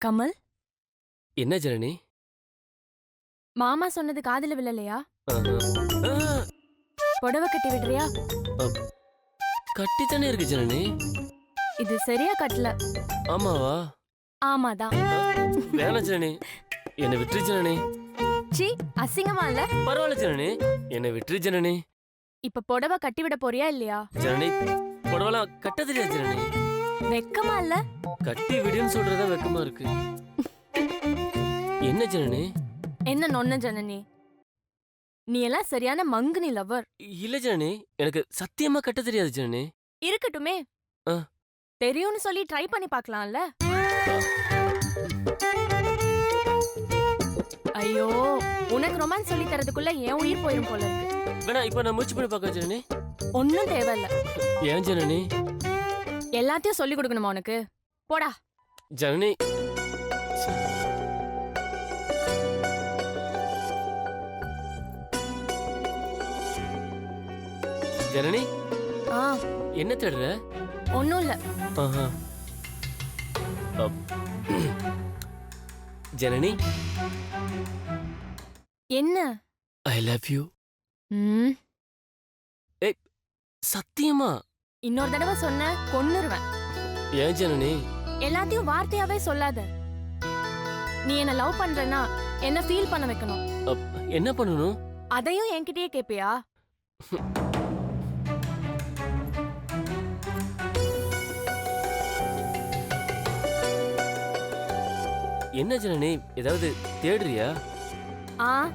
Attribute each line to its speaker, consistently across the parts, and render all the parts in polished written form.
Speaker 1: கமல்,
Speaker 2: என்ன ஜனனி?
Speaker 1: மாமா சொன்னது காதுல விழலையா?
Speaker 2: ஆஹா. ஆ,
Speaker 1: புடவை கட்டி விடுறியா?
Speaker 2: கட்டித்தானே இருக்கு ஜனனி.
Speaker 1: இது சரியா கட்டல.
Speaker 2: ஆமாவா?
Speaker 1: ஆமாதான்.
Speaker 2: வேணாம் ஜனனி, என்னை விட்டுரு ஜனனி.
Speaker 1: சீ, அசிங்கமா இல்ல?
Speaker 2: பரவாயில்ல ஜனனி, என்னை விட்டுரு ஜனனி.
Speaker 1: இப்ப புடவை கட்டி விட போறியா இல்லையா?
Speaker 2: ஜனனி, புடவெல்லாம் கட்ட தெரியாது ஜனனி.
Speaker 1: வெக்கமா இல்ல?
Speaker 2: கட்டி விடுன்னு சொல்றதா வெக்கமா இருக்கு. என்ன ஜனனி?
Speaker 1: என்ன நொன்ன ஜனனி? நீ எல்லாம் சரியான மங்குனி லவர்.
Speaker 2: இல்ல ஜனனி, எனக்கு சத்தியமா கட்ட தெரியாது ஜனனி.
Speaker 1: இருக்கட்டுமே.
Speaker 2: ஆ.
Speaker 1: தெரியும்னு சொல்லி ட்ரை பண்ணி பார்க்கலாம்ல? ஐயோ, உனக்கு ரொமான்ஸ் சொல்லி தரதுக்குள்ள என் உயிர் போயிரும் போல இருக்கு.
Speaker 2: வேணா இப்ப நான் முயற்சி பண்ணி பார்க்க ஜனனி.
Speaker 1: ஒன்னும் தேவையில்ல.
Speaker 2: ஏன் ஜனனி?
Speaker 1: எல்லாத்தையும் சொல்லி கொடுக்கணுமா உனக்கு? போடா.
Speaker 2: ஜனனி, ஜனனி,
Speaker 1: ஆ,
Speaker 2: என்ன தேடுற?
Speaker 1: ஒன்னும் இல்ல.
Speaker 2: ஆஹா. அப். ஜனனி,
Speaker 1: என்ன?
Speaker 2: I love you.
Speaker 1: ம்,
Speaker 2: சத்தியமா?
Speaker 1: இன்னொரு தடவை சொன்ன கொன்னுருவேன்.
Speaker 2: ஏன் ஜனனி?
Speaker 1: எல்லாத்தையும் வார்த்தையாவே சொல்லாத. நீ என்ன லவ் பண்றனா என்ன ஃபீல் பண்ண வைக்கணும்.
Speaker 2: என்ன பண்ணணும்?
Speaker 1: அதையும் என்கிட்டயே கேப்பியா?
Speaker 2: என்ன ஜனனி, ஏதாவது தேடுறியா?
Speaker 1: ஆ,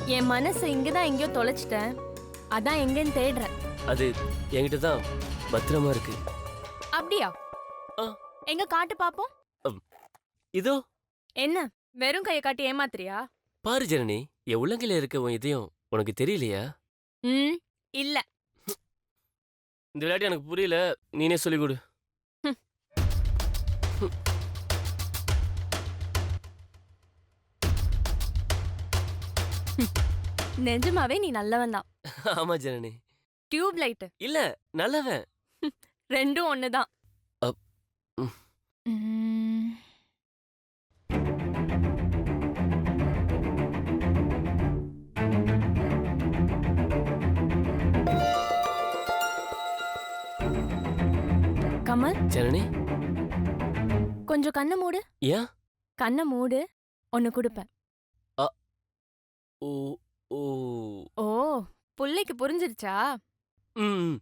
Speaker 1: என் மனசை இங்கதான் எங்கேயோ தொலைச்சிட்டேன். அதான் எங்கன்னு தேடுறேன்.
Speaker 2: அது என்கிட்ட தான் பத்திரமா இருக்கு.
Speaker 1: அப்படியா?
Speaker 2: ஆ.
Speaker 1: எங்க காட்டு பாப்போம்.
Speaker 2: இதோ.
Speaker 1: என்ன வெறும் கையை காட்டி ஏமாத்துறியா?
Speaker 2: பாரு ஜனனி, என் உள்ளங்கையில இருக்க உன் இதயம் உனக்கு தெரியலையா?
Speaker 1: ம், இல்ல.
Speaker 2: இந்த விளையாட்டு எனக்கு புரியல, நீனே சொல்லிக் கொடு.
Speaker 1: நிஜமாவே நீ நல்லவன் தான்.
Speaker 2: ஆமா ஜனனி.
Speaker 1: டியூப் லைட்
Speaker 2: இல்ல, நல்லவன்.
Speaker 1: ரெண்டும் ஒண்ணுதான்.
Speaker 2: அப். ம்.
Speaker 1: ம். கமல்,
Speaker 2: ஜனனி,
Speaker 1: கொஞ்சம் கண்ணை மூடு.
Speaker 2: ஏன்?
Speaker 1: கண்ணை மூடு, ஒன்னு கொடுப்பேன்.
Speaker 2: ஓ ஓ.
Speaker 1: ஓ, புள்ளைக்கு புரிஞ்சிருச்சா?
Speaker 2: ம்.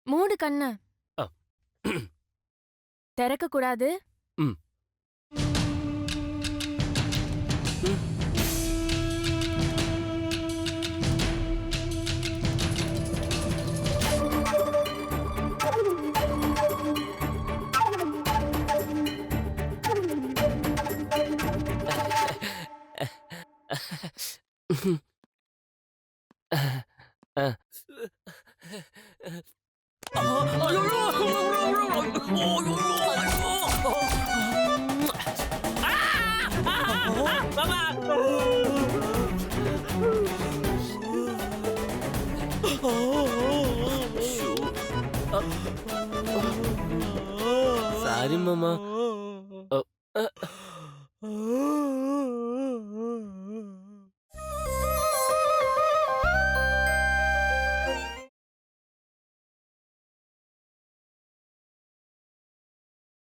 Speaker 1: மூடு கண்ண.
Speaker 2: அ.
Speaker 1: திறக்க கூடாது.
Speaker 2: ம். ம். சாரி மாமா,